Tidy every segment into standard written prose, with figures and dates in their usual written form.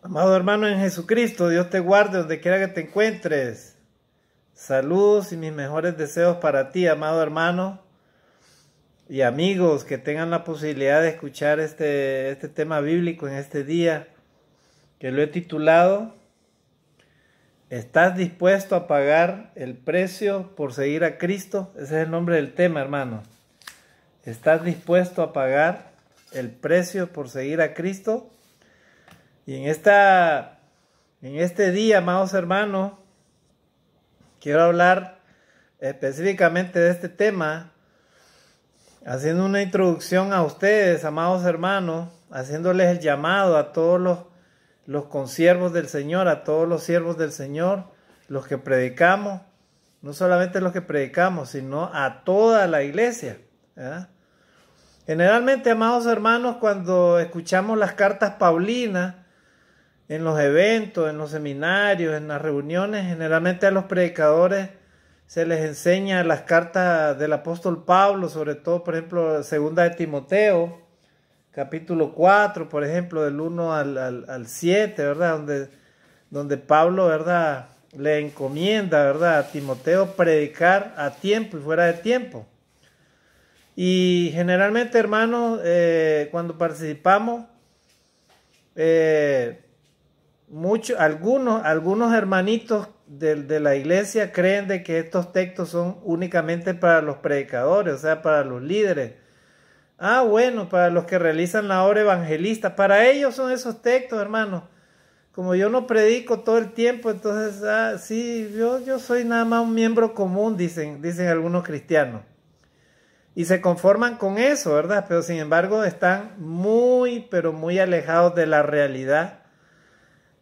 Amado hermano en Jesucristo, Dios te guarde donde quiera que te encuentres. Saludos y mis mejores deseos para ti, amado hermano y amigos que tengan la posibilidad de escuchar este tema bíblico en este día, que lo he titulado ¿Estás dispuesto a pagar el precio por seguir a Cristo? Ese es el nombre del tema, hermano. ¿Estás dispuesto a pagar el precio por seguir a Cristo? Y en este día, amados hermanos, quiero hablar específicamente de este tema, haciendo una introducción a ustedes, amados hermanos, haciéndoles el llamado a todos los consiervos del Señor, a todos los siervos del Señor, los que predicamos, no solamente los que predicamos, sino a toda la iglesia, ¿verdad? Generalmente, amados hermanos, cuando escuchamos las cartas paulinas, en los eventos, en los seminarios, en las reuniones, generalmente a los predicadores se les enseña las cartas del apóstol Pablo, sobre todo, por ejemplo, segunda de Timoteo, capítulo 4, por ejemplo, del 1 al 7, ¿verdad? Donde Pablo, ¿verdad?, le encomienda, ¿verdad?, a Timoteo predicar a tiempo y fuera de tiempo. Y generalmente, hermanos, cuando participamos, algunos hermanitos de la iglesia creen de que estos textos son únicamente para los predicadores, o sea, para los líderes. Bueno, para los que realizan la obra evangelista, para ellos son esos textos, hermanos. Como yo no predico todo el tiempo, entonces, sí, yo soy nada más un miembro común, dicen algunos cristianos. Y se conforman con eso, ¿verdad? Pero sin embargo están muy, pero muy alejados de la realidad.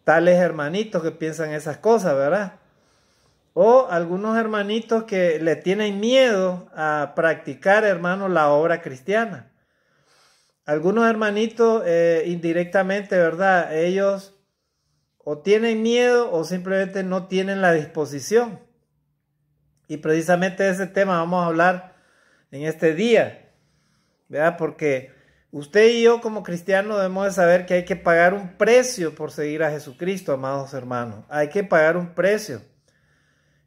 Tales hermanitos que piensan esas cosas, ¿verdad? O algunos hermanitos que le tienen miedo a practicar, hermanos, la obra cristiana. Algunos hermanitos indirectamente, ¿verdad? Ellos o tienen miedo o simplemente no tienen la disposición. Y precisamente de ese tema vamos a hablar en este día, ¿verdad? Porque usted y yo como cristianos debemos de saber que hay que pagar un precio por seguir a Jesucristo, amados hermanos. Hay que pagar un precio.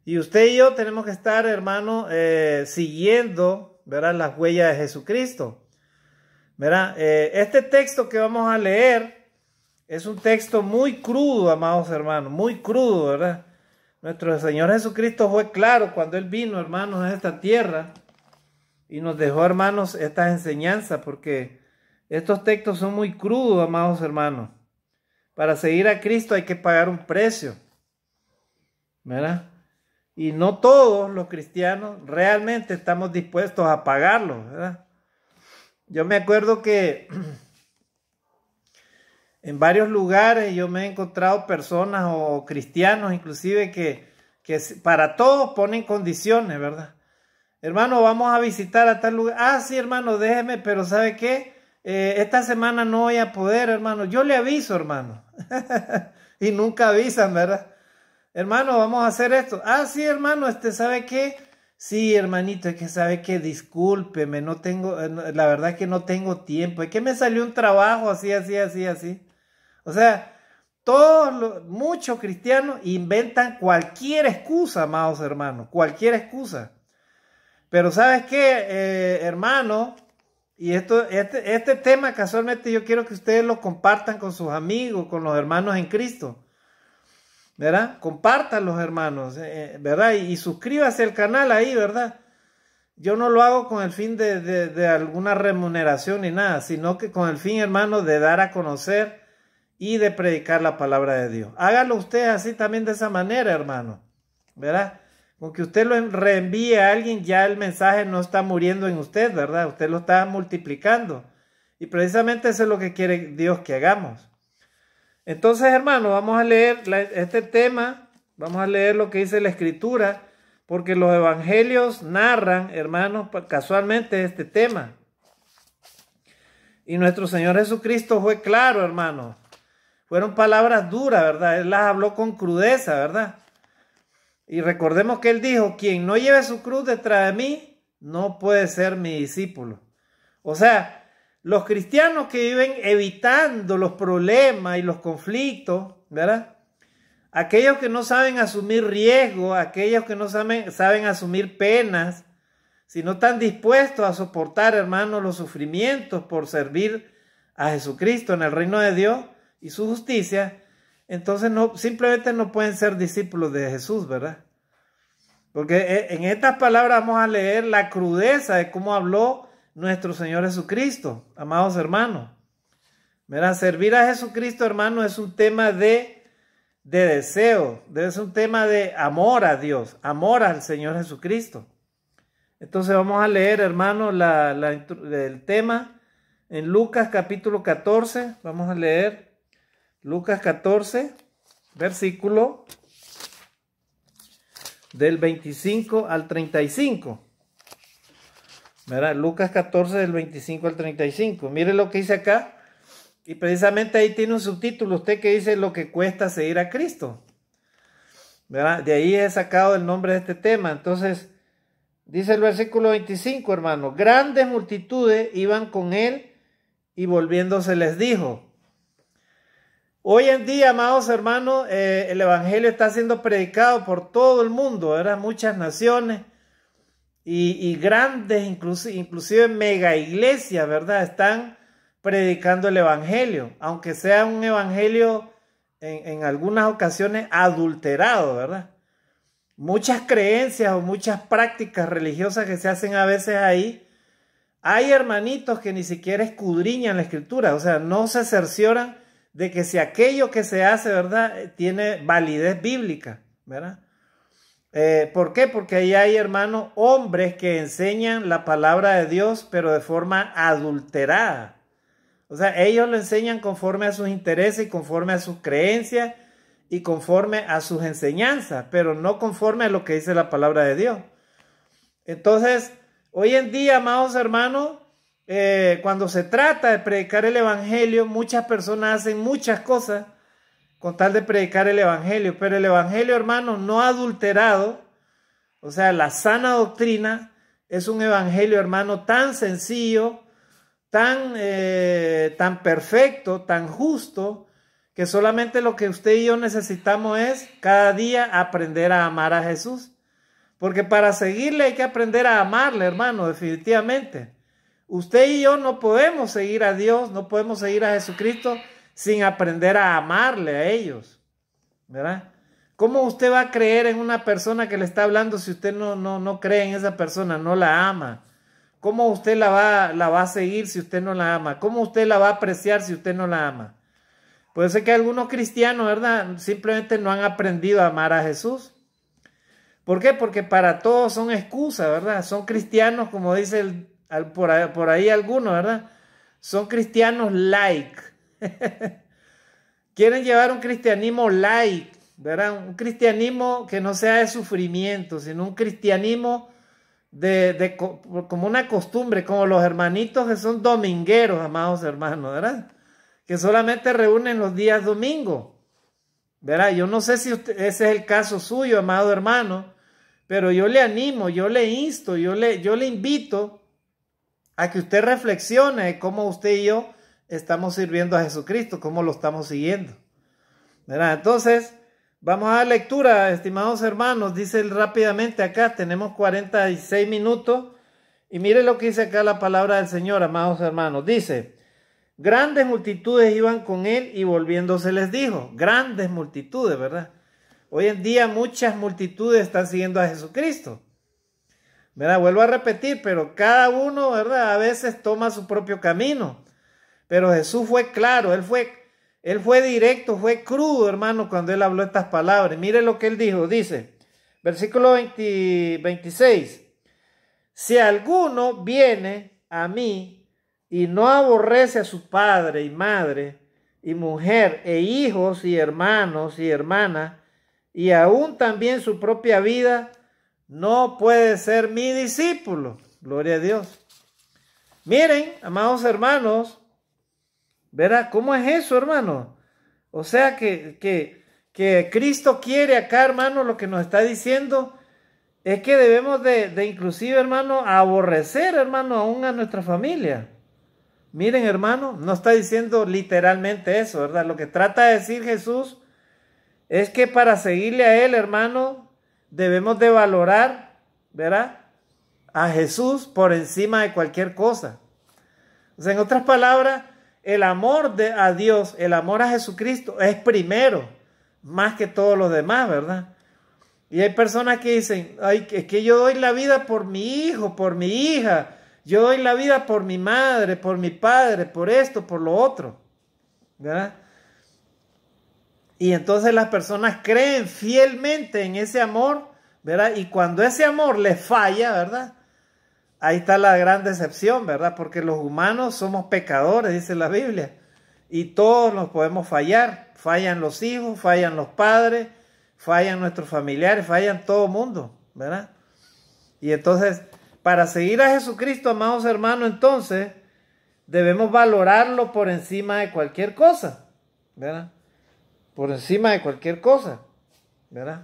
Y usted y yo tenemos que estar, hermano, siguiendo, ¿verdad?, las huellas de Jesucristo. ¿Verdad? Este texto que vamos a leer es un texto muy crudo, amados hermanos, muy crudo, ¿verdad? Nuestro Señor Jesucristo fue claro cuando Él vino, hermanos, a esta tierra y nos dejó, hermanos, estas enseñanzas, porque estos textos son muy crudos, amados hermanos. Para seguir a Cristo hay que pagar un precio, ¿verdad? Y no todos los cristianos realmente estamos dispuestos a pagarlo, ¿verdad? Yo me acuerdo que en varios lugares yo me he encontrado personas o cristianos inclusive que para todos ponen condiciones, ¿verdad? Hermano, vamos a visitar a tal lugar. Sí, hermano, déjeme, pero ¿sabe qué? Esta semana no voy a poder, hermano. Yo le aviso, hermano. Y nunca avisan, ¿verdad? Hermano, vamos a hacer esto. Sí, hermano, ¿sabe qué? Sí, hermanito, es que sabe que discúlpeme, no tengo, la verdad es que no tengo tiempo. Es que me salió un trabajo así. O sea, muchos cristianos inventan cualquier excusa, amados hermanos, cualquier excusa. Pero ¿sabes qué, hermano? Y este tema casualmente yo quiero que ustedes lo compartan con sus amigos, con los hermanos en Cristo, ¿verdad? Compartan los hermanos, ¿verdad? Y suscríbase al canal ahí, ¿verdad? Yo no lo hago con el fin de alguna remuneración ni nada, sino que con el fin, hermano, de dar a conocer y de predicar la palabra de Dios. Hágalo usted así también de esa manera, hermano, ¿verdad? Con que usted lo reenvíe a alguien, ya el mensaje no está muriendo en usted, ¿verdad? Usted lo está multiplicando. Y precisamente eso es lo que quiere Dios que hagamos. Entonces, hermano, vamos a leer este tema, vamos a leer lo que dice la Escritura, porque los evangelios narran, hermanos, casualmente este tema. Y nuestro Señor Jesucristo fue claro, hermano. Fueron palabras duras, ¿verdad? Él las habló con crudeza, ¿verdad? Y recordemos que Él dijo, quien no lleve su cruz detrás de mí, no puede ser mi discípulo. O sea, los cristianos que viven evitando los problemas y los conflictos, ¿verdad? Aquellos que no saben asumir riesgo, aquellos que no saben asumir penas, si no están dispuestos a soportar, hermanos, los sufrimientos por servir a Jesucristo en el reino de Dios y su justicia, entonces simplemente no pueden ser discípulos de Jesús, ¿verdad? Porque en estas palabras vamos a leer la crudeza de cómo habló nuestro Señor Jesucristo, amados hermanos. ¿Verdad? Servir a Jesucristo, hermano, es un tema de deseo, es un tema de amor a Dios, amor al Señor Jesucristo. Entonces vamos a leer, hermano, el tema en Lucas capítulo 14. Vamos a leer Lucas 14, versículo del 25 al 35. ¿Verdad? Lucas 14 del 25 al 35. Mire lo que dice acá. Y precisamente ahí tiene un subtítulo, usted que dice lo que cuesta seguir a Cristo. ¿Verdad? De ahí he sacado el nombre de este tema. Entonces, dice el versículo 25, hermano. Grandes multitudes iban con él y volviéndose les dijo. Hoy en día, amados hermanos, el evangelio está siendo predicado por todo el mundo, ¿verdad? Muchas naciones y grandes, inclusive mega iglesias, ¿verdad? Están predicando el evangelio, aunque sea un evangelio en algunas ocasiones adulterado, ¿verdad? Muchas creencias o muchas prácticas religiosas que se hacen a veces ahí. Hay hermanitos que ni siquiera escudriñan la escritura, o sea, no se cercioran de que si aquello que se hace, ¿verdad?, tiene validez bíblica, ¿verdad? ¿Por qué? Porque ahí hay, hermanos, hombres que enseñan la palabra de Dios, pero de forma adulterada. O sea, ellos lo enseñan conforme a sus intereses y conforme a sus creencias y conforme a sus enseñanzas, pero no conforme a lo que dice la palabra de Dios. Entonces, hoy en día, amados hermanos, cuando se trata de predicar el evangelio, muchas personas hacen muchas cosas con tal de predicar el evangelio, pero el evangelio, hermanos, no adulterado, o sea, la sana doctrina, es un evangelio, hermano, tan sencillo, tan perfecto, tan justo, que solamente lo que usted y yo necesitamos es cada día aprender a amar a Jesús. Porque para seguirle hay que aprender a amarle, hermano, definitivamente. Usted y yo no podemos seguir a Dios, no podemos seguir a Jesucristo sin aprender a amarle a ellos, ¿verdad? ¿Cómo usted va a creer en una persona que le está hablando si usted no cree en esa persona, no la ama? ¿Cómo usted la va a seguir si usted no la ama? ¿Cómo usted la va a apreciar si usted no la ama? Puede ser que algunos cristianos, ¿verdad?, simplemente no han aprendido a amar a Jesús. ¿Por qué? Porque para todos son excusas, ¿verdad? Son cristianos, como dice por ahí algunos, ¿verdad? Son cristianos light. Quieren llevar un cristianismo light, ¿verdad? Un cristianismo que no sea de sufrimiento, sino un cristianismo como una costumbre, como los hermanitos que son domingueros, amados hermanos, ¿verdad? Que solamente reúnen los días domingos, ¿verdad? Yo no sé si ese es el caso suyo, amado hermano, pero yo le animo, yo le insto, yo le invito a que usted reflexione de cómo usted y yo estamos sirviendo a Jesucristo, cómo lo estamos siguiendo, ¿verdad? Entonces, vamos a dar lectura, estimados hermanos. Dice rápidamente acá, tenemos 46 minutos, y mire lo que dice acá la palabra del Señor, amados hermanos. Dice, grandes multitudes iban con él y volviéndose les dijo. Grandes multitudes, ¿verdad? Hoy en día muchas multitudes están siguiendo a Jesucristo, ¿verdad? Vuelvo a repetir, pero cada uno, ¿verdad?, a veces toma su propio camino. Pero Jesús fue claro, Él fue directo, fue crudo, hermano, cuando Él habló estas palabras. Mire lo que Él dijo, dice, versículo 26, si alguno viene a mí y no aborrece a su padre y madre y mujer e hijos y hermanos y hermanas y aún también su propia vida, no puede ser mi discípulo. Gloria a Dios. Miren, amados hermanos, ¿verdad? ¿Cómo es eso, hermano? O sea que Cristo quiere acá, hermano, lo que nos está diciendo es que debemos de inclusive, hermano, aborrecer, hermano, aún a nuestra familia. Miren, hermano, no está diciendo literalmente eso, ¿verdad? Lo que trata de decir Jesús es que para seguirle a Él, hermano, debemos de valorar, ¿verdad?, a Jesús por encima de cualquier cosa. O sea, en otras palabras, el amor a Dios, el amor a Jesucristo es primero, más que todos los demás, ¿verdad? Y hay personas que dicen, ay, es que yo doy la vida por mi hijo, por mi hija, yo doy la vida por mi madre, por mi padre, por esto, por lo otro, ¿verdad? Y entonces las personas creen fielmente en ese amor, ¿verdad? Y cuando ese amor les falla, ¿verdad?, ahí está la gran decepción, ¿verdad? Porque los humanos somos pecadores, dice la Biblia. Y todos nos podemos fallar. Fallan los hijos, fallan los padres, fallan nuestros familiares, fallan todo el mundo, ¿verdad? Y entonces, para seguir a Jesucristo, amados hermanos, entonces, debemos valorarlo por encima de cualquier cosa, ¿verdad? Por encima de cualquier cosa, ¿verdad?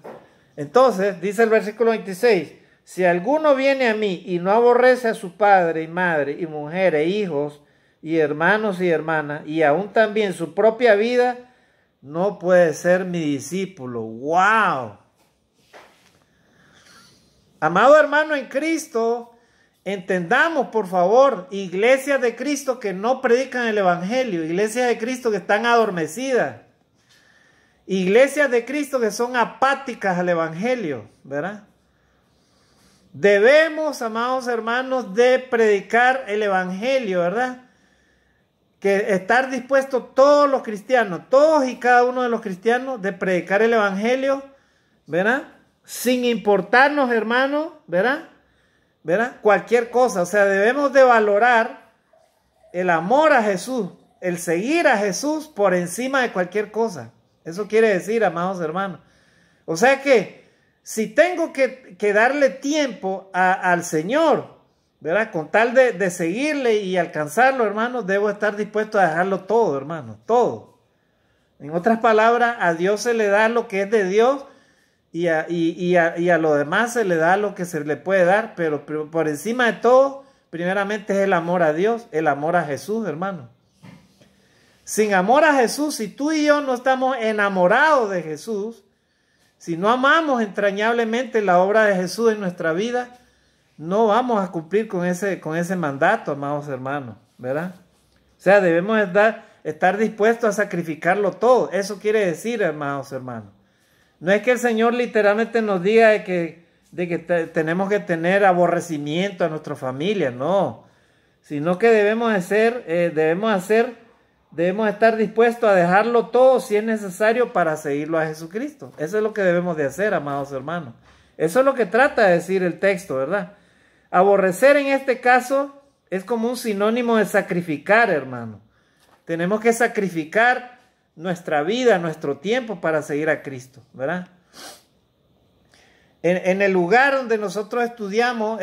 Entonces, dice el versículo 26, si alguno viene a mí y no aborrece a su padre y madre y mujer e hijos y hermanos y hermanas y aún también su propia vida, no puede ser mi discípulo. ¡Wow! Amado hermano en Cristo, entendamos por favor, iglesias de Cristo que no predican el evangelio, iglesias de Cristo que están adormecidas, iglesias de Cristo que son apáticas al evangelio, ¿verdad? Debemos, amados hermanos, de predicar el evangelio, ¿verdad? Que estar dispuestos todos los cristianos, todos y cada uno de los cristianos, de predicar el evangelio, ¿verdad? Sin importarnos, hermanos, ¿verdad? Cualquier cosa, o sea, debemos de valorar el amor a Jesús, el seguir a Jesús por encima de cualquier cosa. Eso quiere decir, amados hermanos. O sea que si tengo que darle tiempo al Señor, ¿verdad?, con tal de seguirle y alcanzarlo, hermanos, debo estar dispuesto a dejarlo todo, hermanos, todo. En otras palabras, a Dios se le da lo que es de Dios y a lo demás se le da lo que se le puede dar, pero por encima de todo, primeramente es el amor a Dios, el amor a Jesús, hermanos. Sin amor a Jesús, si tú y yo no estamos enamorados de Jesús, si no amamos entrañablemente la obra de Jesús en nuestra vida, no vamos a cumplir con ese mandato, amados hermanos, ¿verdad? O sea, debemos estar dispuestos a sacrificarlo todo. Eso quiere decir, amados hermanos. No es que el Señor literalmente nos diga de que tenemos que tener aborrecimiento a nuestra familia, no. Sino que debemos estar dispuestos a dejarlo todo si es necesario para seguirlo a Jesucristo. Eso es lo que debemos de hacer, amados hermanos. Eso es lo que trata de decir el texto, ¿verdad? Aborrecer en este caso es como un sinónimo de sacrificar, hermano. Tenemos que sacrificar nuestra vida, nuestro tiempo para seguir a Cristo, ¿verdad? En el lugar donde nosotros estudiamos,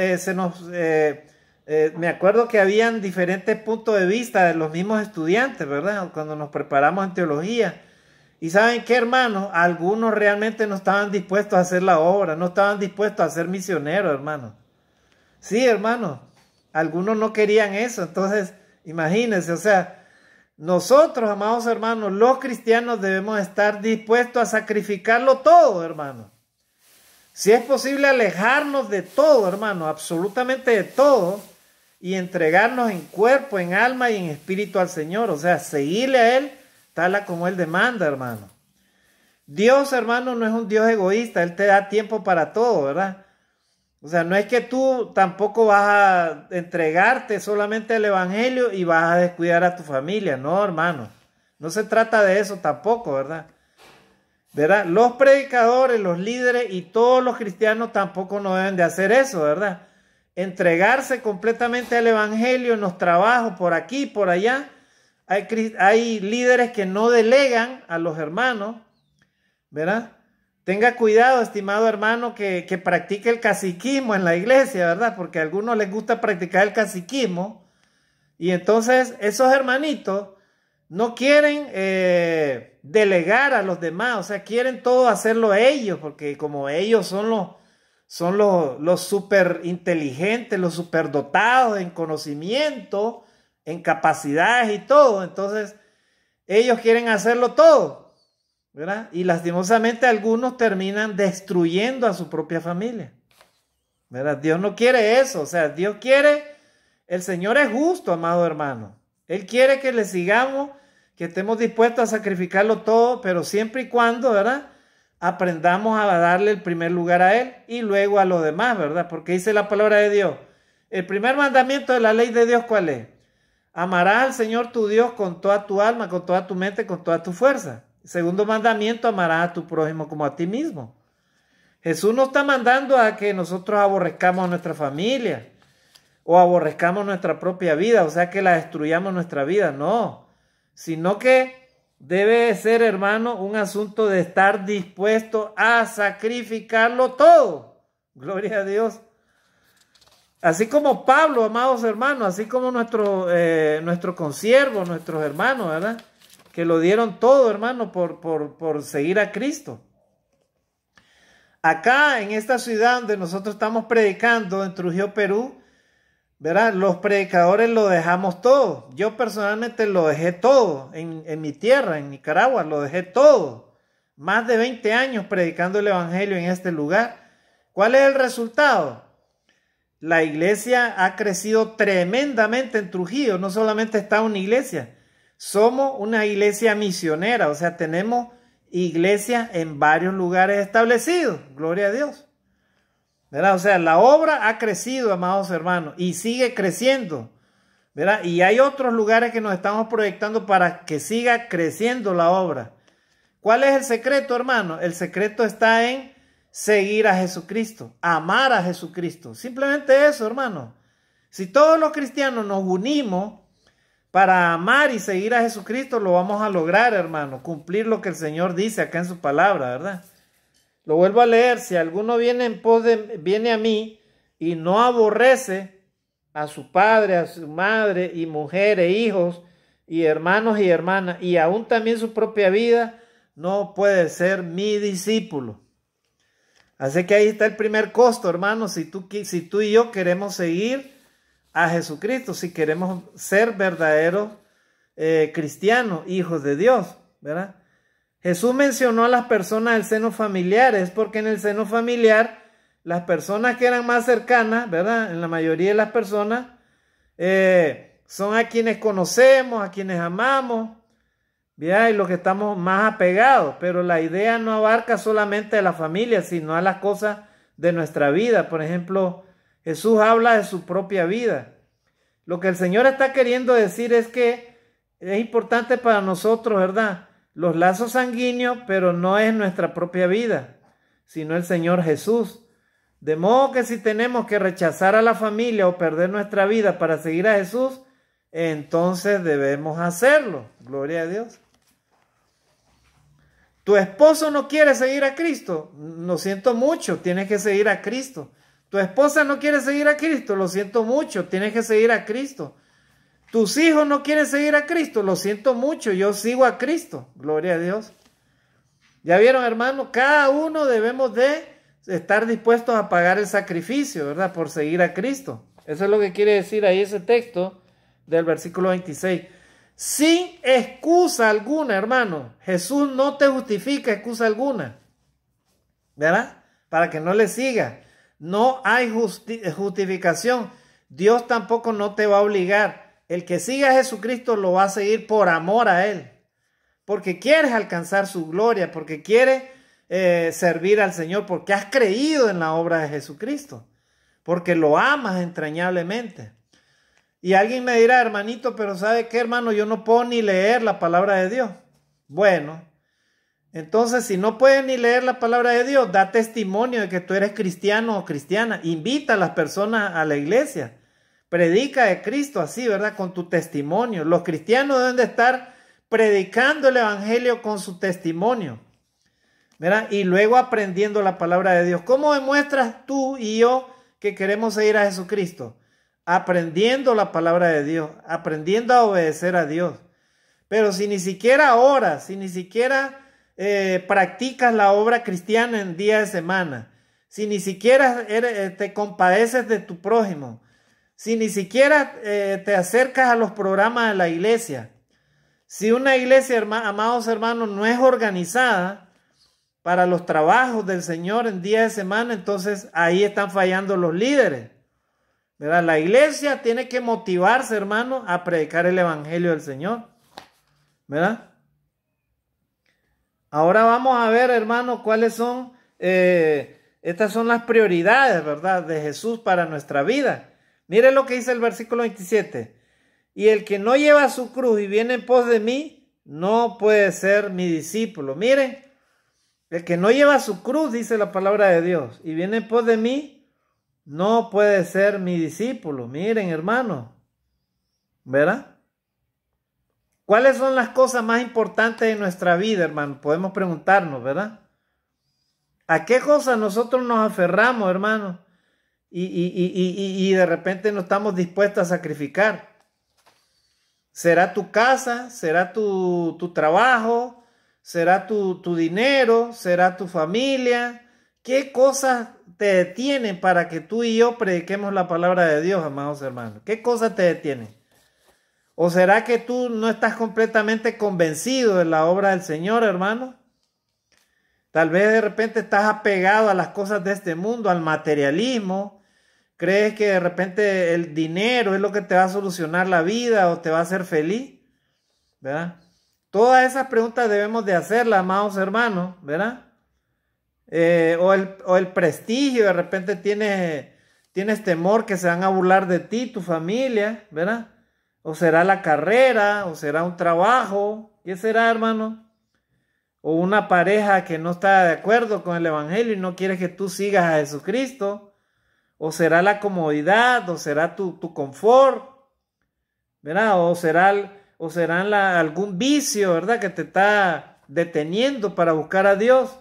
me acuerdo que habían diferentes puntos de vista de los mismos estudiantes, ¿verdad? Cuando nos preparamos en teología. Y ¿saben qué, hermanos? Algunos realmente no estaban dispuestos a hacer la obra, no estaban dispuestos a ser misioneros, hermanos. Sí, hermanos, algunos no querían eso. Entonces, imagínense, o sea, nosotros, amados hermanos, los cristianos debemos estar dispuestos a sacrificarlo todo, hermanos. Si es posible alejarnos de todo, hermano, absolutamente de todo, y entregarnos en cuerpo, en alma y en espíritu al Señor. O sea, seguirle a Él tal como Él demanda, hermano. Dios, hermano, no es un Dios egoísta. Él te da tiempo para todo, ¿verdad? O sea, no es que tú tampoco vas a entregarte solamente al evangelio y vas a descuidar a tu familia. No, hermano. No se trata de eso tampoco, ¿verdad? ¿Verdad? Los predicadores, los líderes y todos los cristianos tampoco no deben de hacer eso, ¿verdad? Entregarse completamente al evangelio en los trabajos por aquí, por allá. Hay líderes que no delegan a los hermanos, ¿verdad? Tenga cuidado, estimado hermano, que practique el caciquismo en la iglesia, ¿verdad? Porque a algunos les gusta practicar el caciquismo. Y entonces esos hermanitos no quieren delegar a los demás. O sea, quieren todo hacerlo ellos, porque como ellos son los súper inteligentes, los súper dotados en conocimiento, en capacidades y todo. Entonces, ellos quieren hacerlo todo, ¿verdad? Y lastimosamente algunos terminan destruyendo a su propia familia, ¿verdad? Dios no quiere eso. O sea, Dios quiere, el Señor es justo, amado hermano. Él quiere que le sigamos, que estemos dispuestos a sacrificarlo todo, pero siempre y cuando, ¿verdad?, aprendamos a darle el primer lugar a Él y luego a los demás, ¿verdad? Porque dice la palabra de Dios, el primer mandamiento de la ley de Dios, ¿cuál es? Amarás al Señor tu Dios con toda tu alma, con toda tu mente, con toda tu fuerza. Segundo mandamiento, amarás a tu prójimo como a ti mismo. Jesús no está mandando a que nosotros aborrezcamos a nuestra familia o aborrezcamos nuestra propia vida, o sea, que la destruyamos nuestra vida, no, sino que debe ser, hermano, un asunto de estar dispuesto a sacrificarlo todo. Gloria a Dios. Así como Pablo, amados hermanos, así como nuestro consiervo, nuestros hermanos, ¿verdad?, que lo dieron todo, hermano, por seguir a Cristo. Acá en esta ciudad donde nosotros estamos predicando, en Trujillo, Perú, ¿verdad?, los predicadores lo dejamos todo. Yo personalmente lo dejé todo en mi tierra, en Nicaragua, lo dejé todo. Más de 20 años predicando el evangelio en este lugar. ¿Cuál es el resultado? La iglesia ha crecido tremendamente en Trujillo. No solamente está una iglesia, somos una iglesia misionera. O sea, tenemos iglesias en varios lugares establecidos. Gloria a Dios, ¿verdad? O sea, la obra ha crecido, amados hermanos, y sigue creciendo, ¿verdad? Y hay otros lugares que nos estamos proyectando para que siga creciendo la obra. ¿Cuál es el secreto, hermano? El secreto está en seguir a Jesucristo, amar a Jesucristo. Simplemente eso, hermano. Si todos los cristianos nos unimos para amar y seguir a Jesucristo, lo vamos a lograr, hermano. Cumplir lo que el Señor dice acá en su palabra, ¿verdad? Lo vuelvo a leer. Si alguno viene a mí y no aborrece a su padre, a su madre, y mujer, e hijos, y hermanos y hermanas, y aún también su propia vida, no puede ser mi discípulo. Así que ahí está el primer costo, hermano, si tú y yo queremos seguir a Jesucristo, si queremos ser verdaderos cristianos, hijos de Dios, ¿verdad? Jesús mencionó a las personas del seno familiar, es porque en el seno familiar las personas que eran más cercanas, ¿verdad?, en la mayoría de las personas, son a quienes conocemos, a quienes amamos, ¿verdad?, y los que estamos más apegados. Pero la idea no abarca solamente a la familia, sino a las cosas de nuestra vida. Por ejemplo, Jesús habla de su propia vida. Lo que el Señor está queriendo decir es que es importante para nosotros, ¿verdad?, los lazos sanguíneos, pero no es nuestra propia vida, sino el Señor Jesús. De modo que si tenemos que rechazar a la familia o perder nuestra vida para seguir a Jesús, entonces debemos hacerlo. Gloria a Dios. Tu esposo no quiere seguir a Cristo, lo siento mucho, tienes que seguir a Cristo. Tu esposa no quiere seguir a Cristo, lo siento mucho, tienes que seguir a Cristo. Tus hijos no quieren seguir a Cristo, lo siento mucho, yo sigo a Cristo. Gloria a Dios. Ya vieron, hermano, cada uno debemos de estar dispuestos a pagar el sacrificio, ¿verdad?, por seguir a Cristo. Eso es lo que quiere decir ahí ese texto del versículo 26. Sin excusa alguna, hermano. Jesús no te justifica excusa alguna, ¿verdad?, para que no le siga. No hay justificación. Dios tampoco no te va a obligar. El que siga a Jesucristo lo va a seguir por amor a Él, porque quieres alcanzar su gloria, porque quieres servir al Señor, porque has creído en la obra de Jesucristo, porque lo amas entrañablemente. Y alguien me dirá, hermanito, pero ¿sabe qué, hermano? Yo no puedo ni leer la palabra de Dios. Bueno, entonces si no puedes ni leer la palabra de Dios, da testimonio de que tú eres cristiano o cristiana. Invita a las personas a la iglesia. Predica de Cristo así, ¿verdad?, con tu testimonio. Los cristianos deben de estar predicando el evangelio con su testimonio, ¿verdad?, y luego aprendiendo la palabra de Dios. ¿Cómo demuestras tú y yo que queremos seguir a Jesucristo? Aprendiendo la palabra de Dios, aprendiendo a obedecer a Dios. Pero si ni siquiera oras, si ni siquiera practicas la obra cristiana en día de semana, si ni siquiera te compadeces de tu prójimo, si ni siquiera te acercas a los programas de la iglesia, si una iglesia, amados hermanos, no es organizada para los trabajos del Señor en día de semana, entonces ahí están fallando los líderes, ¿verdad? La iglesia tiene que motivarse, hermano, a predicar el evangelio del Señor, ¿verdad? Ahora vamos a ver, hermano, cuáles son, estas son las prioridades, ¿verdad?, de Jesús para nuestra vida. Mire lo que dice el versículo 27. Y el que no lleva su cruz y viene en pos de mí, no puede ser mi discípulo. Miren, el que no lleva su cruz, dice la palabra de Dios, y viene en pos de mí, no puede ser mi discípulo. Miren, hermano, ¿verdad? ¿Cuáles son las cosas más importantes de nuestra vida, hermano? Podemos preguntarnos, ¿verdad? ¿A qué cosas nosotros nos aferramos, hermano? Y de repente no estamos dispuestos a sacrificar. ¿Será tu casa? ¿Será tu trabajo? ¿Será tu dinero? ¿Será tu familia? ¿Qué cosas te detienen para que tú y yo prediquemos la palabra de Dios, amados hermanos? ¿Qué cosas te detienen? ¿O será que tú no estás completamente convencido de la obra del Señor, hermano? Tal vez de repente estás apegado a las cosas de este mundo, al materialismo. ¿Crees que de repente el dinero es lo que te va a solucionar la vida o te va a hacer feliz? ¿Verdad? Todas esas preguntas debemos de hacerlas, amados hermanos, ¿verdad? O el prestigio, de repente tienes temor que se van a burlar de ti, tu familia, ¿verdad? O será la carrera, o será un trabajo, ¿qué será, hermano? O una pareja que no está de acuerdo con el evangelio y no quiere que tú sigas a Jesucristo, o será la comodidad, o será tu confort, ¿verdad? O será algún vicio, ¿verdad?, que te está deteniendo para buscar a Dios,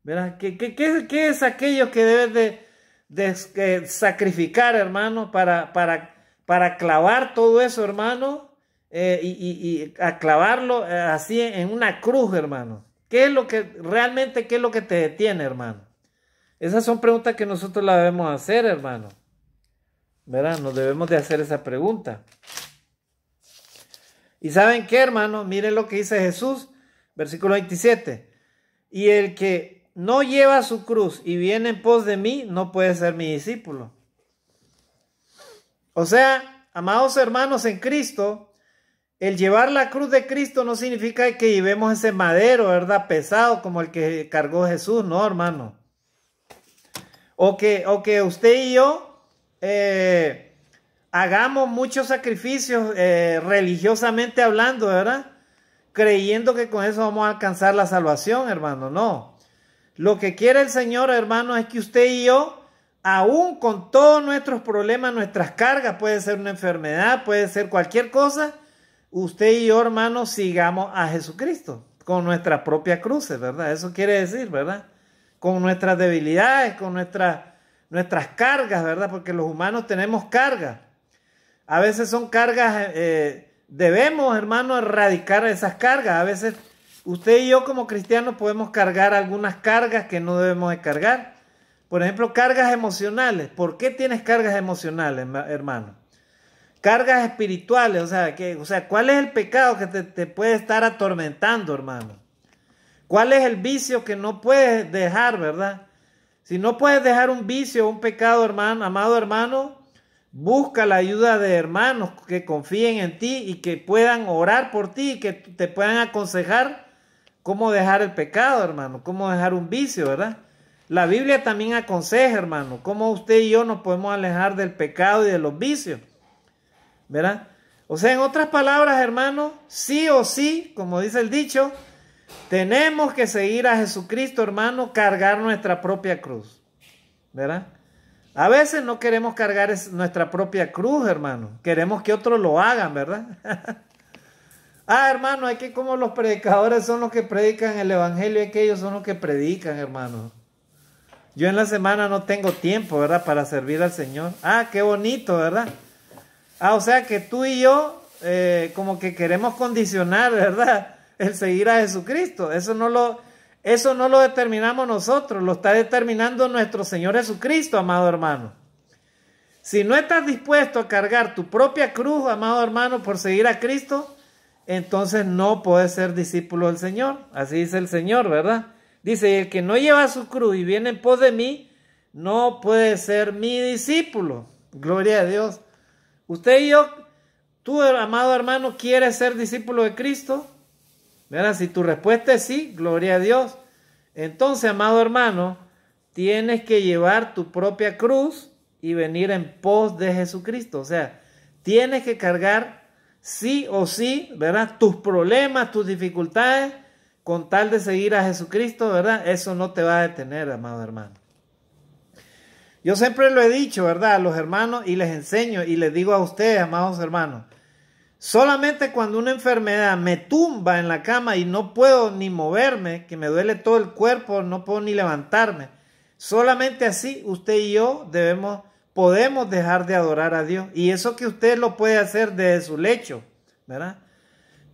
¿verdad? ¿Qué es aquello que debes de sacrificar, hermano, para clavar todo eso, hermano, y a clavarlo así en una cruz, hermano? ¿Qué es lo que te detiene, hermano? Esas son preguntas que nosotros las debemos hacer, hermano, ¿verdad? Nos debemos de hacer esa pregunta. ¿Y saben qué, hermano? Miren lo que dice Jesús, versículo 27. Y el que no lleva su cruz y viene en pos de mí, no puede ser mi discípulo. O sea, amados hermanos en Cristo, el llevar la cruz de Cristo no significa que llevemos ese madero, ¿verdad?, pesado como el que cargó Jesús, no, hermano. O que usted y yo hagamos muchos sacrificios religiosamente hablando, ¿verdad?, creyendo que con eso vamos a alcanzar la salvación, hermano. No. Lo que quiere el Señor, hermano, es que usted y yo, aún con todos nuestros problemas, nuestras cargas, puede ser una enfermedad, puede ser cualquier cosa, usted y yo, hermano, sigamos a Jesucristo con nuestras propias cruces, ¿verdad? Eso quiere decir, ¿verdad? Con nuestras debilidades, con nuestras cargas, ¿verdad? Porque los humanos tenemos cargas. A veces son cargas, debemos, hermano, erradicar esas cargas. A veces usted y yo como cristianos podemos cargar algunas cargas que no debemos de cargar. Por ejemplo, cargas emocionales. ¿Por qué tienes cargas emocionales, hermano? Cargas espirituales, o sea, ¿cuál es el pecado que te puede estar atormentando, hermano? ¿Cuál es el vicio que no puedes dejar, verdad? Si no puedes dejar un vicio o un pecado, hermano, amado hermano, busca la ayuda de hermanos que confíen en ti y que puedan orar por ti y que te puedan aconsejar cómo dejar el pecado, hermano, cómo dejar un vicio, ¿verdad? La Biblia también aconseja, hermano, cómo usted y yo nos podemos alejar del pecado y de los vicios, ¿verdad? O sea, en otras palabras, hermano, sí o sí, como dice el dicho, tenemos que seguir a Jesucristo, hermano, cargar nuestra propia cruz, ¿verdad? A veces no queremos cargar nuestra propia cruz, hermano. Queremos que otros lo hagan, ¿verdad? Hermano, hay que como los predicadores son los que predican el evangelio, y que ellos son los que predican, hermano. Yo en la semana no tengo tiempo, ¿verdad?, para servir al Señor. Qué bonito, ¿verdad? O sea que tú y yo como que queremos condicionar, ¿verdad?, el seguir a Jesucristo. Eso no lo determinamos nosotros, lo está determinando nuestro Señor Jesucristo, amado hermano. Si no estás dispuesto a cargar tu propia cruz, amado hermano, por seguir a Cristo, entonces no puedes ser discípulo del Señor. Así dice el Señor, ¿verdad? Dice, el que no lleva su cruz y viene en pos de mí, no puede ser mi discípulo. Gloria a Dios. Usted y yo, tú, amado hermano, ¿quieres ser discípulo de Cristo? ¿Verdad? Si tu respuesta es sí, gloria a Dios. Entonces, amado hermano, tienes que llevar tu propia cruz y venir en pos de Jesucristo. O sea, tienes que cargar sí o sí, ¿verdad? Tus problemas, tus dificultades, con tal de seguir a Jesucristo, ¿verdad? Eso no te va a detener, amado hermano. Yo siempre lo he dicho, ¿verdad? A los hermanos y les enseño y les digo a ustedes, amados hermanos, solamente cuando una enfermedad me tumba en la cama y no puedo ni moverme, que me duele todo el cuerpo, no puedo ni levantarme, solamente así usted y yo podemos dejar de adorar a Dios. Y eso que usted lo puede hacer desde su lecho, ¿verdad?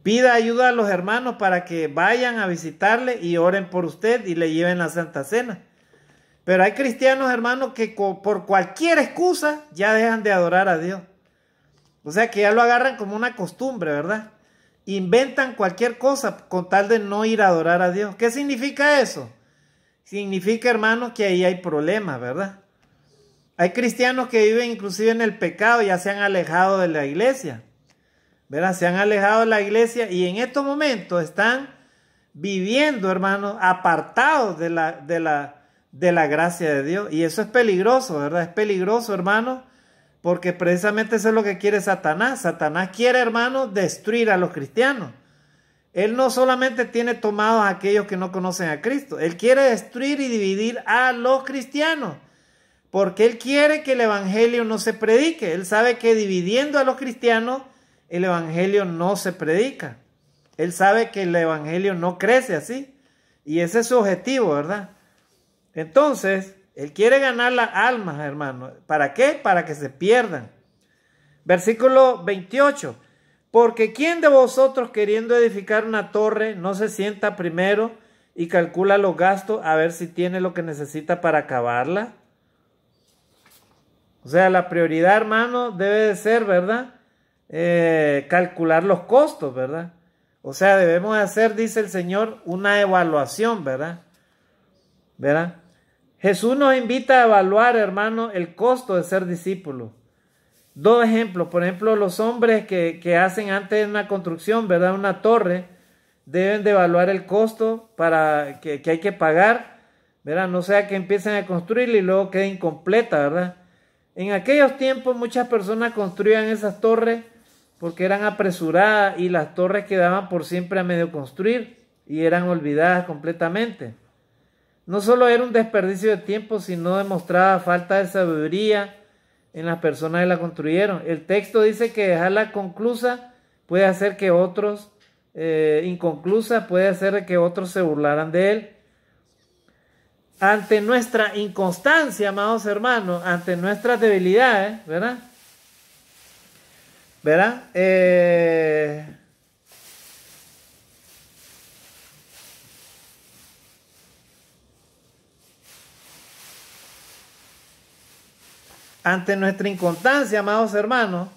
Pida ayuda a los hermanos para que vayan a visitarle y oren por usted y le lleven la Santa Cena. Pero hay cristianos, hermanos, que por cualquier excusa ya dejan de adorar a Dios. O sea que ya lo agarran como una costumbre, ¿verdad? Inventan cualquier cosa con tal de no ir a adorar a Dios. ¿Qué significa eso? Significa, hermanos, que ahí hay problemas, ¿verdad? Hay cristianos que viven inclusive en el pecado, ya se han alejado de la iglesia, ¿verdad? Se han alejado de la iglesia y en estos momentos están viviendo, hermanos, apartados de la gracia de Dios. Y eso es peligroso, ¿verdad? Es peligroso, hermano, porque precisamente eso es lo que quiere Satanás. Satanás quiere, hermano, destruir a los cristianos. Él no solamente tiene tomados a aquellos que no conocen a Cristo, él quiere destruir y dividir a los cristianos, porque él quiere que el evangelio no se predique. Él sabe que dividiendo a los cristianos, el evangelio no se predica. Él sabe que el evangelio no crece así, y ese es su objetivo, ¿verdad? Entonces, él quiere ganar las almas, hermano. ¿Para qué? Para que se pierdan. Versículo 28. Porque ¿quién de vosotros queriendo edificar una torre no se sienta primero y calcula los gastos a ver si tiene lo que necesita para acabarla? O sea, la prioridad, hermano, debe de ser, ¿verdad? Calcular los costos, ¿verdad? O sea, debemos hacer, dice el Señor, una evaluación, ¿verdad? ¿Verdad? Jesús nos invita a evaluar, hermano, el costo de ser discípulo. Dos ejemplos. Por ejemplo, los hombres que hacen antes de una construcción, ¿verdad? Una torre, deben de evaluar el costo para que hay que pagar, ¿verdad? No sea que empiecen a construirla y luego quede incompleta, ¿verdad? En aquellos tiempos muchas personas construían esas torres porque eran apresuradas y las torres quedaban por siempre a medio construir y eran olvidadas completamente. No solo era un desperdicio de tiempo, sino demostraba falta de sabiduría en las personas que la construyeron. El texto dice que dejarla conclusa puede hacer que otros, inconclusa, puede hacer que otros se burlaran de él. Ante nuestra inconstancia, amados hermanos, ante nuestras debilidades, ¿verdad? ¿Verdad? Ante nuestra inconstancia, amados hermanos,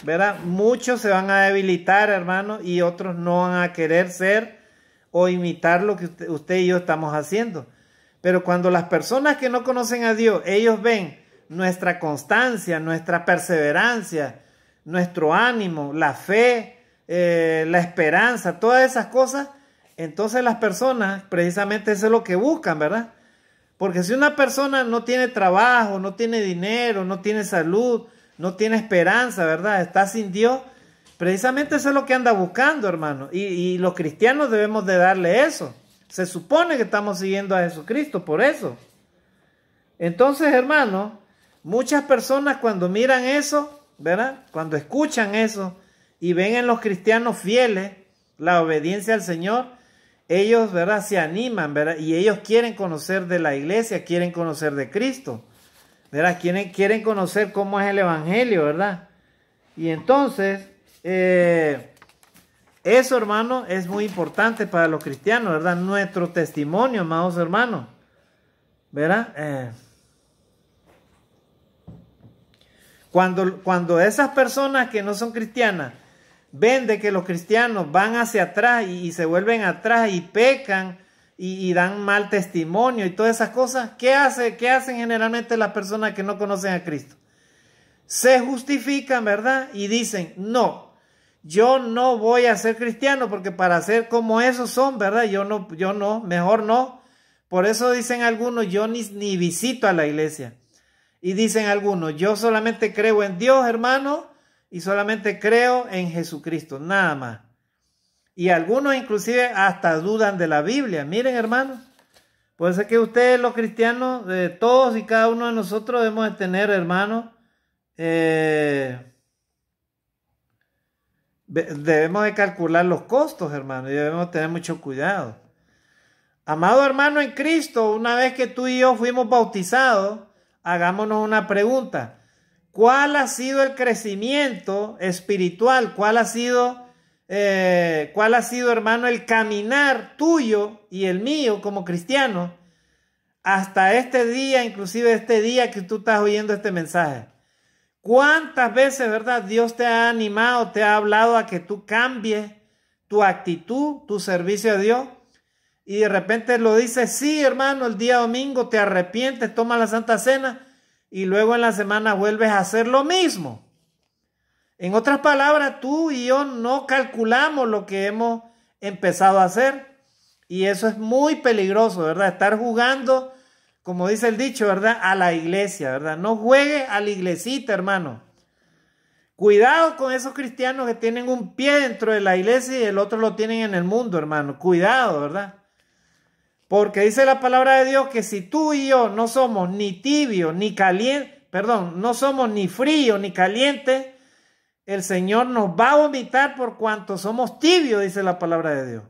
¿verdad? Muchos se van a debilitar, hermanos, y otros no van a querer ser o imitar lo que usted y yo estamos haciendo. Pero cuando las personas que no conocen a Dios, ellos ven nuestra constancia, nuestra perseverancia, nuestro ánimo, la fe, la esperanza, todas esas cosas, entonces las personas precisamente eso es lo que buscan, ¿verdad? Porque si una persona no tiene trabajo, no tiene dinero, no tiene salud, no tiene esperanza, ¿verdad? Está sin Dios, precisamente eso es lo que anda buscando, hermano. Y los cristianos debemos de darle eso. Se supone que estamos siguiendo a Jesucristo por eso. Entonces, hermano, muchas personas cuando miran eso, ¿verdad? Cuando escuchan eso y ven en los cristianos fieles la obediencia al Señor, ellos, ¿verdad? Se animan, ¿verdad? Y ellos quieren conocer de la iglesia, quieren conocer de Cristo, ¿verdad? Quieren conocer cómo es el evangelio, ¿verdad? Y entonces, eso, hermano, es muy importante para los cristianos, ¿verdad? Nuestro testimonio, amados hermanos, ¿verdad? Cuando esas personas que no son cristianas ven de que los cristianos van hacia atrás y se vuelven atrás y pecan y dan mal testimonio y todas esas cosas, ¿qué hacen generalmente las personas que no conocen a Cristo? Se justifican, ¿verdad? Y dicen, no, yo no voy a ser cristiano porque para ser como esos son, ¿verdad? Yo no, mejor no. Por eso dicen algunos, yo ni visito a la iglesia. Y dicen algunos, yo solamente creo en Dios, hermano, y solamente creo en Jesucristo, nada más. Y algunos inclusive hasta dudan de la Biblia. Miren, hermano, puede ser que ustedes los cristianos, todos y cada uno de nosotros debemos de tener, hermano, debemos de calcular los costos, hermano, y debemos tener mucho cuidado. Amado hermano en Cristo, una vez que tú y yo fuimos bautizados, hagámonos una pregunta. ¿Cuál ha sido el crecimiento espiritual? ¿Cuál ha sido, hermano, el caminar tuyo y el mío como cristiano hasta este día, inclusive este día que tú estás oyendo este mensaje? ¿Cuántas veces, verdad, Dios te ha animado, te ha hablado a que tú cambies tu actitud, tu servicio a Dios? Y de repente lo dices, sí, hermano, el día domingo te arrepientes, tomas la Santa Cena y luego en la semana vuelves a hacer lo mismo. En otras palabras, tú y yo no calculamos lo que hemos empezado a hacer. Y eso es muy peligroso, ¿verdad? Estar jugando, como dice el dicho, ¿verdad? A la iglesia, ¿verdad? No juegue a la iglesita, hermano. Cuidado con esos cristianos que tienen un pie dentro de la iglesia y el otro lo tienen en el mundo, hermano. Cuidado, ¿verdad? Porque dice la palabra de Dios que si tú y yo no somos ni tibio ni caliente, no somos ni frío ni caliente, el Señor nos va a vomitar por cuanto somos tibios, dice la palabra de Dios.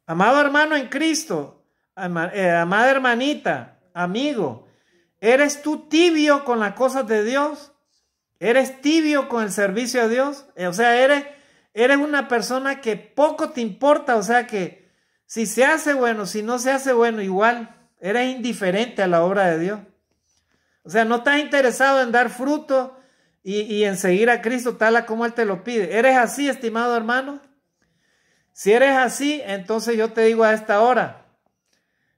Amado hermano en Cristo, amada hermanita, amigo, ¿eres tú tibio con las cosas de Dios? ¿Eres tibio con el servicio a Dios? O sea, eres una persona que poco te importa, o sea que si se hace bueno, si no se hace bueno, igual eres indiferente a la obra de Dios. O sea, no estás interesado en dar fruto y en seguir a Cristo tal como Él te lo pide. ¿Eres así, estimado hermano? Si eres así, entonces yo te digo a esta hora,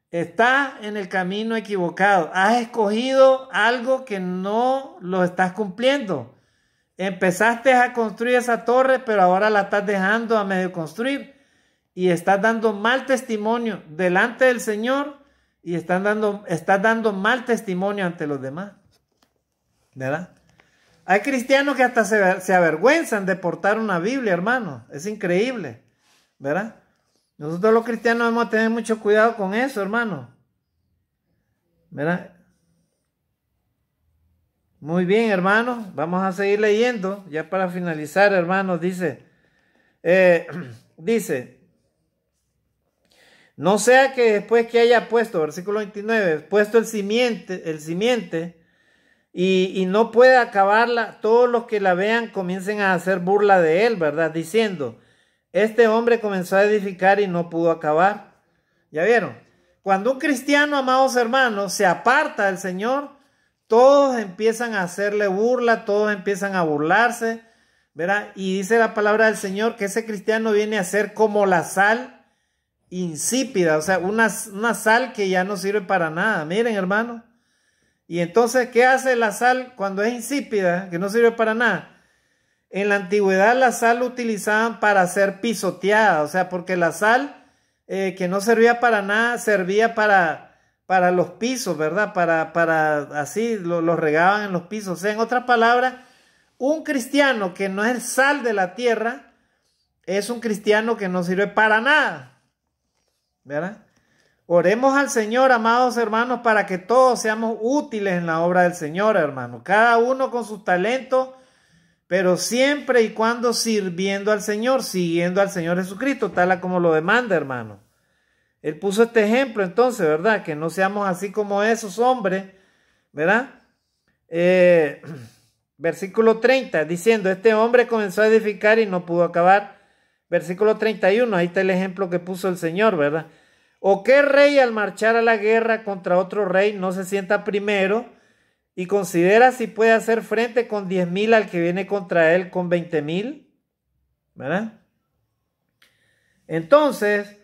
estás en el camino equivocado. Has escogido algo que no lo estás cumpliendo. Empezaste a construir esa torre, pero ahora la estás dejando a medio construir. Y estás dando mal testimonio delante del Señor y estás dando mal testimonio ante los demás. ¿Verdad? Hay cristianos que hasta se avergüenzan de portar una Biblia, hermano. Es increíble. ¿Verdad? Nosotros los cristianos debemos tener mucho cuidado con eso, hermano. ¿Verdad? Muy bien, hermano. Vamos a seguir leyendo. Ya para finalizar, hermanos, dice, no sea que después que haya puesto, versículo 29, puesto el simiente y no pueda acabarla, todos los que la vean comiencen a hacer burla de él, ¿verdad? Diciendo, este hombre comenzó a edificar y no pudo acabar. ¿Ya vieron? Cuando un cristiano, amados hermanos, se aparta del Señor, todos empiezan a hacerle burla, todos empiezan a burlarse, ¿verdad? Y dice la palabra del Señor que ese cristiano viene a ser como la sal insípida, o sea, una sal que ya no sirve para nada. Miren, hermano. Y entonces, ¿qué hace la sal cuando es insípida, que no sirve para nada? En la antigüedad la sal la utilizaban para ser pisoteada, o sea, porque la sal que no servía para nada, servía para los pisos, ¿verdad? Para así lo regaban en los pisos. O sea, en otras palabras, un cristiano que no es sal de la tierra es un cristiano que no sirve para nada, ¿verdad? Oremos al Señor, amados hermanos, para que todos seamos útiles en la obra del Señor, hermano. Cada uno con sus talentos, pero siempre y cuando sirviendo al Señor, siguiendo al Señor Jesucristo, tal como lo demanda, hermano. Él puso este ejemplo, entonces, ¿verdad? Que no seamos así como esos hombres, ¿verdad? Versículo 30, diciendo, este hombre comenzó a edificar y no pudo acabar. Versículo 31, ahí está el ejemplo que puso el Señor, ¿verdad? ¿O qué rey al marchar a la guerra contra otro rey no se sienta primero y considera si puede hacer frente con 10,000 al que viene contra él con 20,000, ¿verdad? Entonces,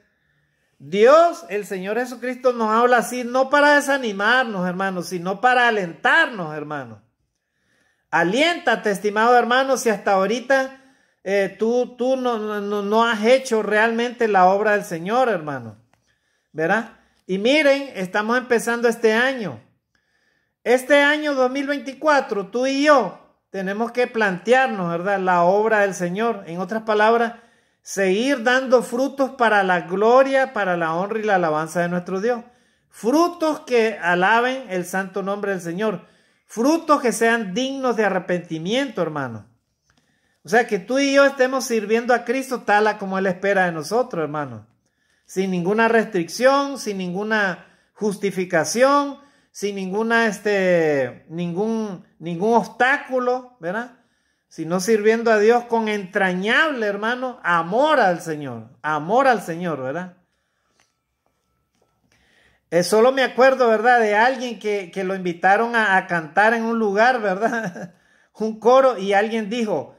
Dios, el Señor Jesucristo, nos habla así, no para desanimarnos, hermanos, sino para alentarnos, hermanos. Aliéntate, estimado hermano, si hasta ahorita tú no has hecho realmente la obra del Señor, hermano, ¿verdad? Y miren, estamos empezando este año. Este año 2024, tú y yo tenemos que plantearnos, ¿verdad?, la obra del Señor. En otras palabras, seguir dando frutos para la gloria, para la honra y la alabanza de nuestro Dios. Frutos que alaben el santo nombre del Señor. Frutos que sean dignos de arrepentimiento, hermano. O sea, que tú y yo estemos sirviendo a Cristo tal a como Él espera de nosotros, hermano. Sin ninguna restricción, sin ninguna justificación, sin ninguna, ningún obstáculo, ¿verdad? Sino sirviendo a Dios con entrañable, hermano, amor al Señor, ¿verdad? Solo me acuerdo, ¿verdad?, de alguien que lo invitaron a cantar en un lugar, ¿verdad? Un coro, y alguien dijo,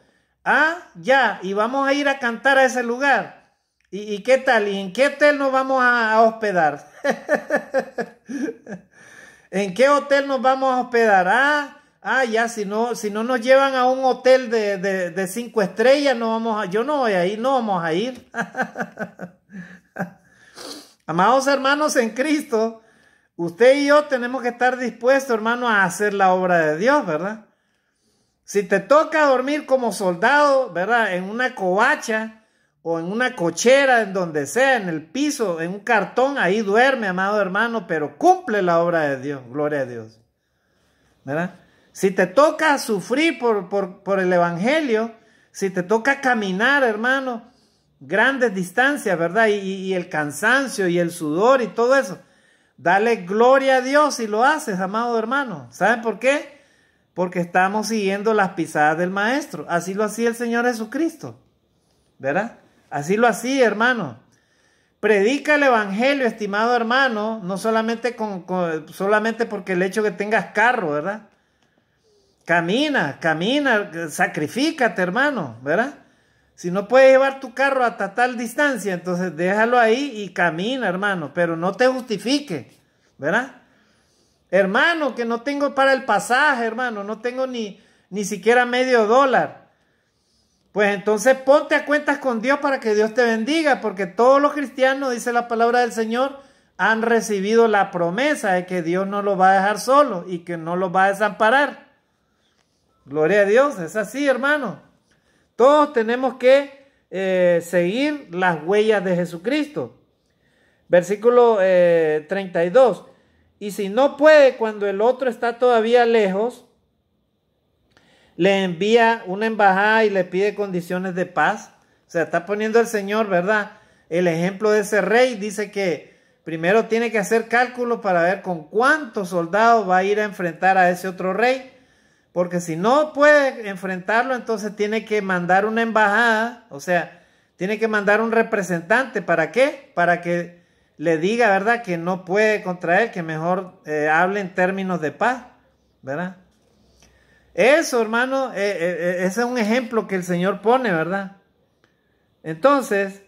ya, y vamos a ir a cantar a ese lugar. ¿Y qué tal? ¿Y en qué hotel nos vamos a hospedar? ¿En qué hotel nos vamos a hospedar? Ya, si no nos llevan a un hotel de 5 estrellas, yo no voy a ir, no vamos a ir. Amados hermanos en Cristo, usted y yo tenemos que estar dispuestos, hermano, a hacer la obra de Dios, ¿verdad? Si te toca dormir como soldado, ¿verdad?, en una covacha o en una cochera, en donde sea, en el piso, en un cartón, ahí duerme, amado hermano, pero cumple la obra de Dios, gloria a Dios, ¿verdad? Si te toca sufrir por el evangelio, si te toca caminar, hermano, grandes distancias, ¿verdad? Y el cansancio y el sudor y todo eso, dale gloria a Dios si lo haces, amado hermano. ¿Saben por qué? Porque estamos siguiendo las pisadas del Maestro. Así lo hacía el Señor Jesucristo, ¿verdad? Así lo hacía, hermano. Predica el evangelio, estimado hermano, no solamente solamente porque el hecho que tengas carro, ¿verdad? Camina, sacrifícate, hermano, ¿verdad? Si no puedes llevar tu carro hasta tal distancia, entonces déjalo ahí y camina, hermano, pero no te justifique, ¿verdad? Hermano, que no tengo para el pasaje, hermano, no tengo ni siquiera $0.50. Pues entonces ponte a cuentas con Dios para que Dios te bendiga, porque todos los cristianos, dice la palabra del Señor, han recibido la promesa de que Dios no los va a dejar solos y que no los va a desamparar. Gloria a Dios, es así, hermano. Todos tenemos que seguir las huellas de Jesucristo. Versículo 32. Y si no puede cuando el otro está todavía lejos, le envía una embajada y le pide condiciones de paz. O sea, está poniendo el Señor, ¿verdad?, el ejemplo de ese rey. Dice que primero tiene que hacer cálculos para ver con cuántos soldados va a ir a enfrentar a ese otro rey. Porque si no puede enfrentarlo, entonces tiene que mandar una embajada, o sea, tiene que mandar un representante. ¿Para qué? Para que le diga, ¿verdad?, que no puede contra él, que mejor hable en términos de paz, ¿verdad? Eso, hermano, ese es un ejemplo que el Señor pone, ¿verdad? Entonces,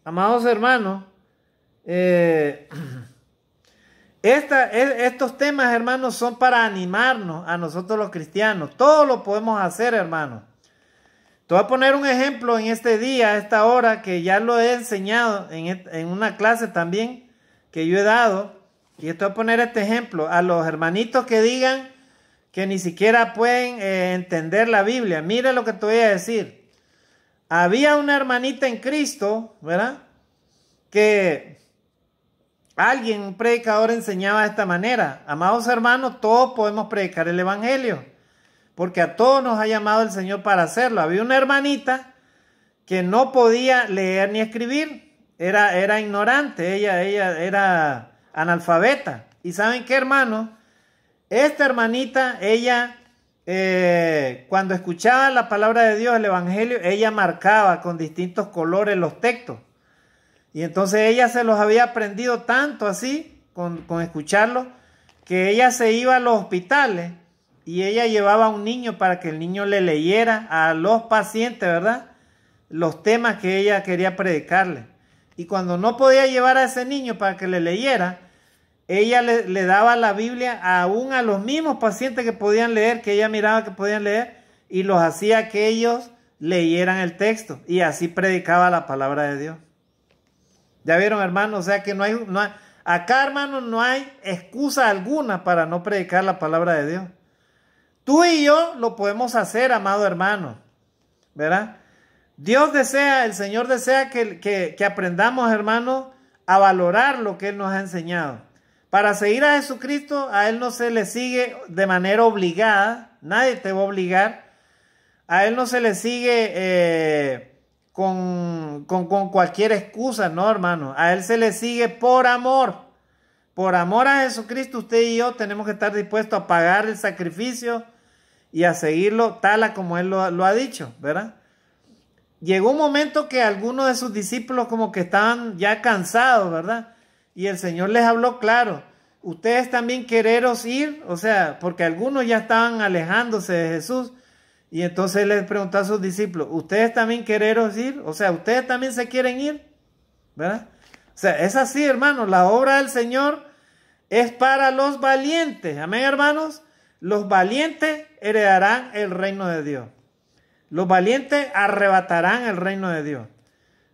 amados hermanos, estos temas, hermanos, son para animarnos a nosotros los cristianos. Todo lo podemos hacer, hermano. Te voy a poner un ejemplo en este día, a esta hora, que ya lo he enseñado en una clase también que yo he dado. Y te voy a poner este ejemplo a los hermanitos que digan que ni siquiera pueden entender la Biblia. Mira lo que te voy a decir. Había una hermanita en Cristo, ¿verdad?, que alguien, un predicador, enseñaba de esta manera. Amados hermanos, todos podemos predicar el evangelio, porque a todos nos ha llamado el Señor para hacerlo. Había una hermanita que no podía leer ni escribir, era ignorante, ella era analfabeta. ¿Y saben qué, hermano? Esta hermanita, ella, cuando escuchaba la palabra de Dios, el evangelio, ella marcaba con distintos colores los textos. Y entonces ella se los había aprendido tanto así, con escucharlo, que ella se iba a los hospitales y ella llevaba a un niño para que el niño le leyera a los pacientes, ¿verdad?, los temas que ella quería predicarle. Y cuando no podía llevar a ese niño para que le leyera, ella le daba la Biblia aún a los mismos pacientes que podían leer, que ella miraba que podían leer, y los hacía que ellos leyeran el texto, y así predicaba la palabra de Dios. ¿Ya vieron, hermanos? O sea que acá, hermanos, no hay excusa alguna para no predicar la palabra de Dios. Tú y yo lo podemos hacer, amado hermano, ¿verdad? Dios desea, el Señor desea que aprendamos, hermanos, a valorar lo que Él nos ha enseñado. Para seguir a Jesucristo, a Él no se le sigue de manera obligada, nadie te va a obligar. A Él no se le sigue con cualquier excusa, no, hermano. A Él se le sigue por amor. Por amor a Jesucristo, usted y yo tenemos que estar dispuestos a pagar el sacrificio y a seguirlo tal como Él lo ha dicho, ¿verdad? Llegó un momento que algunos de sus discípulos como que estaban ya cansados, ¿verdad? Y el Señor les habló claro. Ustedes también quereros ir, o sea, porque algunos ya estaban alejándose de Jesús. Y entonces Él les preguntó a sus discípulos, ¿ustedes también quereros ir? O sea, ¿ustedes también se quieren ir? ¿Verdad? O sea, es así, hermanos. La obra del Señor es para los valientes. Amén, hermanos. Los valientes heredarán el reino de Dios. Los valientes arrebatarán el reino de Dios.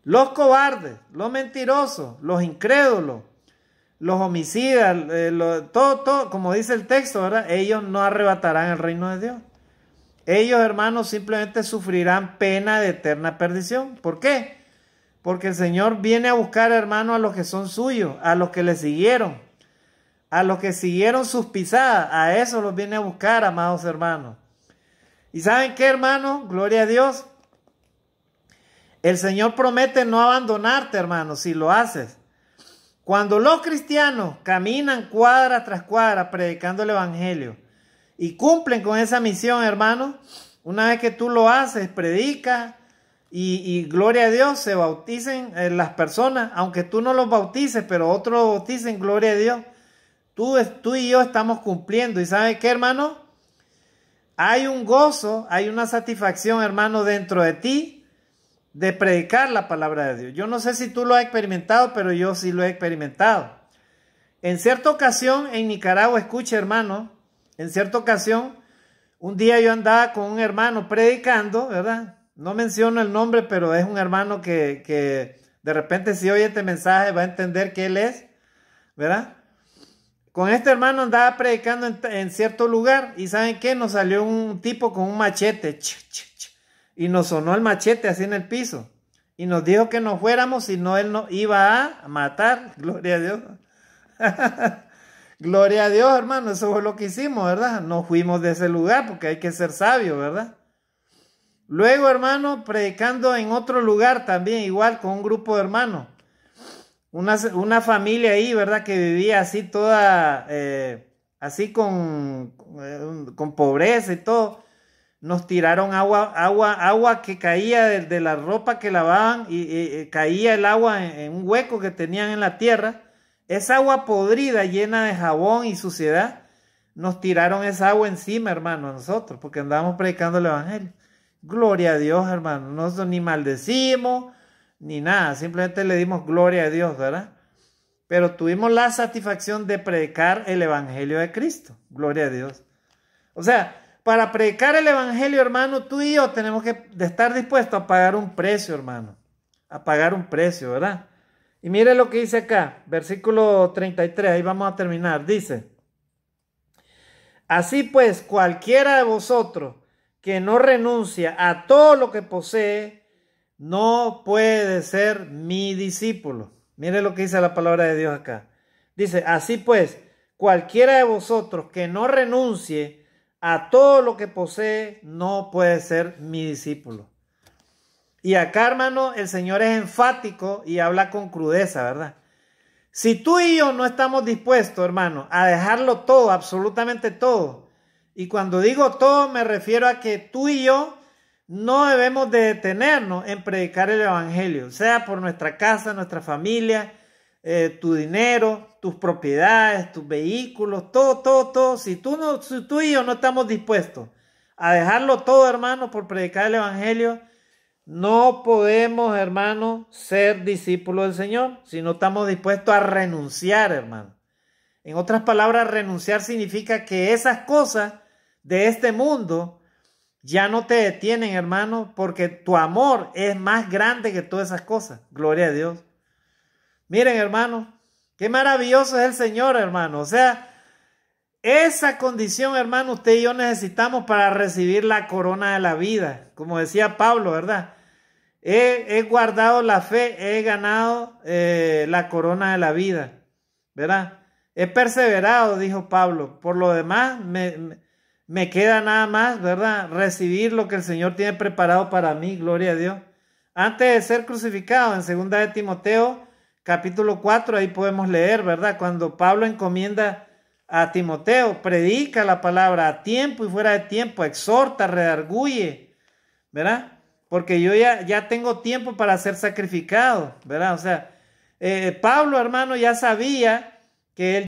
Los cobardes, los mentirosos, los incrédulos, los homicidas, todo, como dice el texto, ¿verdad? Ellos no arrebatarán el reino de Dios. Ellos, hermanos, simplemente sufrirán pena de eterna perdición. ¿Por qué? Porque el Señor viene a buscar, hermanos, a los que son suyos, a los que le siguieron, a los que siguieron sus pisadas. A eso los viene a buscar, amados hermanos. ¿Y saben qué, hermanos? Gloria a Dios. El Señor promete no abandonarte, hermanos, si lo haces. Cuando los cristianos caminan cuadra tras cuadra predicando el evangelio y cumplen con esa misión, hermanos, una vez que tú lo haces, predicas y gloria a Dios, se bauticen las personas, aunque tú no los bautices, pero otros lo bauticen, gloria a Dios. Tú y yo estamos cumpliendo. ¿Y saben qué, hermano? Hay un gozo, hay una satisfacción, hermano, dentro de ti de predicar la palabra de Dios. Yo no sé si tú lo has experimentado, pero yo sí lo he experimentado. En cierta ocasión en Nicaragua, escuche, hermano, en cierta ocasión, un día yo andaba con un hermano predicando, ¿verdad? No menciono el nombre, pero es un hermano que de repente si oye este mensaje va a entender que él es, ¿verdad? Con este hermano andaba predicando en cierto lugar y ¿saben qué? Nos salió un tipo con un machete y nos sonó el machete así en el piso y nos dijo que nos fuéramos, si no él nos iba a matar. Gloria a Dios. Gloria a Dios, hermano, eso fue lo que hicimos, ¿verdad? Nos fuimos de ese lugar porque hay que ser sabio, ¿verdad? Luego, hermano, predicando en otro lugar también, igual con un grupo de hermanos. Una familia ahí, ¿verdad? Que vivía así toda, así con pobreza y todo. Nos tiraron agua que caía de la ropa que lavaban y caía el agua en un hueco que tenían en la tierra. Esa agua podrida, llena de jabón y suciedad, nos tiraron esa agua encima, hermano, a nosotros, porque andábamos predicando el evangelio. Gloria a Dios, hermano. Nosotros ni maldecimos, ni nada. Simplemente le dimos gloria a Dios, ¿verdad? Pero tuvimos la satisfacción de predicar el evangelio de Cristo. Gloria a Dios. O sea, para predicar el evangelio, hermano, tú y yo tenemos que estar dispuestos a pagar un precio, hermano. A pagar un precio, ¿verdad? Y mire lo que dice acá, versículo 33, ahí vamos a terminar. Dice, así pues, cualquiera de vosotros que no renuncia a todo lo que posee, no puede ser mi discípulo. Mire lo que dice la palabra de Dios acá. Dice, así pues, cualquiera de vosotros que no renuncie a todo lo que posee, no puede ser mi discípulo. Y acá, hermano, el Señor es enfático y habla con crudeza, ¿verdad? Si tú y yo no estamos dispuestos, hermano, a dejarlo todo, absolutamente todo, y cuando digo todo me refiero a que tú y yo no debemos de detenernos en predicar el evangelio, sea por nuestra casa, nuestra familia, tu dinero, tus propiedades, tus vehículos, todo. Si tú y yo no estamos dispuestos a dejarlo todo, hermano, por predicar el evangelio, no podemos, hermano, ser discípulos del Señor si no estamos dispuestos a renunciar, hermano. En otras palabras, renunciar significa que esas cosas de este mundo ya no te detienen, hermano, porque tu amor es más grande que todas esas cosas. Gloria a Dios. Miren, hermano, qué maravilloso es el Señor, hermano. O sea, esa condición, hermano, usted y yo necesitamos para recibir la corona de la vida. Como decía Pablo, ¿verdad? He guardado la fe, he ganado la corona de la vida, ¿verdad? He perseverado, dijo Pablo. Por lo demás, me queda nada más, ¿verdad? Recibir lo que el Señor tiene preparado para mí, gloria a Dios. Antes de ser crucificado, en 2 de Timoteo, capítulo 4, ahí podemos leer, ¿verdad? Cuando Pablo encomienda a Timoteo, predica la palabra a tiempo y fuera de tiempo, exhorta, redarguye, ¿verdad? Porque yo ya tengo tiempo para ser sacrificado, ¿verdad? O sea, Pablo, hermano, ya sabía que él